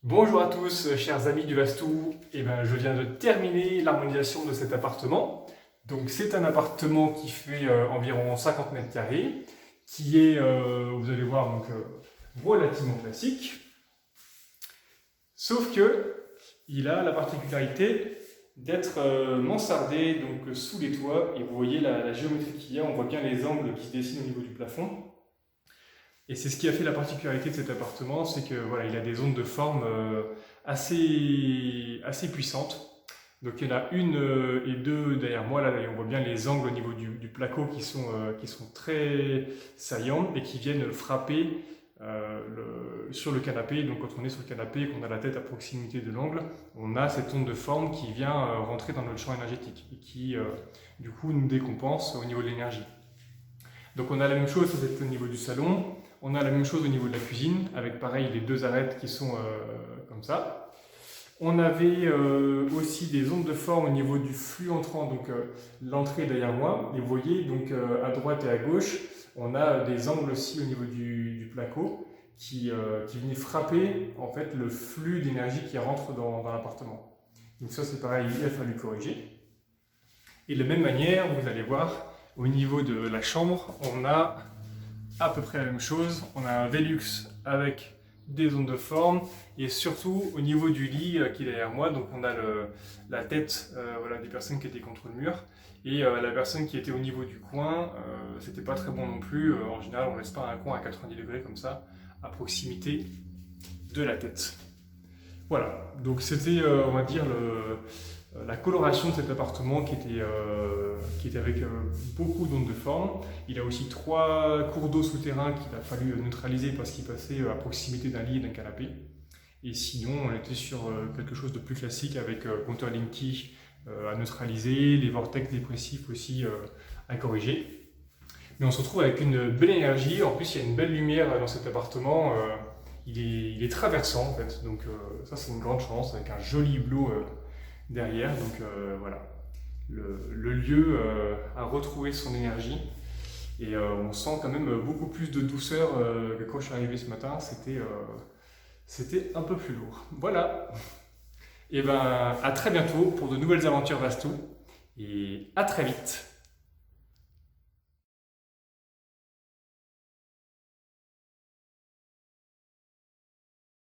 Bonjour à tous, chers amis du Vastou. Je viens de terminer l'harmonisation de cet appartement. Donc, c'est un appartement qui fait environ 50 mètres carrés, qui est, vous allez voir, relativement classique. Sauf que il a la particularité d'être mansardé donc sous les toits. Et vous voyez la géométrie qu'il y a. On voit bien les angles qui se dessinent au niveau du plafond. Et c'est ce qui a fait la particularité de cet appartement, c'est que voilà, il a des ondes de forme assez puissantes. Donc il y en a une et deux derrière moi, là, on voit bien les angles au niveau du placo qui sont très saillants et qui viennent frapper sur le canapé. Donc quand on est sur le canapé et qu'on a la tête à proximité de l'angle, on a cette onde de forme qui vient rentrer dans notre champ énergétique et qui du coup nous décompense au niveau de l'énergie. Donc on a la même chose au niveau du salon, on a la même chose au niveau de la cuisine, avec pareil les deux arêtes qui sont comme ça. On avait aussi des ondes de forme au niveau du flux entrant, donc l'entrée derrière moi. Et vous voyez, donc à droite et à gauche, on a des angles aussi au niveau du placo qui venaient frapper en fait le flux d'énergie qui rentre dans l'appartement. Donc ça c'est pareil, il a fallu corriger. Et de la même manière, vous allez voir, au niveau de la chambre, on a à peu près la même chose. On a un Velux avec des ondes de forme et surtout au niveau du lit qui est derrière moi, donc on a la tête voilà, des personnes qui étaient contre le mur et la personne qui était au niveau du coin, c'était pas très bon non plus. En général, on laisse pas un coin à 90 degrés comme ça à proximité de la tête. Voilà, donc c'était, on va dire, la coloration de cet appartement qui était avec beaucoup d'ondes de forme. Il a aussi trois cours d'eau souterrains qu'il a fallu neutraliser parce qu'ils passaient à proximité d'un lit et d'un canapé. Et sinon, on était sur quelque chose de plus classique avec compteur Linky à neutraliser, les vortex dépressifs aussi à corriger. Mais on se retrouve avec une belle énergie. En plus, il y a une belle lumière dans cet appartement. Il est traversant en fait. Donc ça, c'est une grande chance avec un joli hublot derrière. Donc voilà, le lieu a retrouvé son énergie. Et on sent quand même beaucoup plus de douceur que quand je suis arrivé ce matin. C'était un peu plus lourd. Voilà. Et à très bientôt pour de nouvelles aventures Vastou. Et à très vite.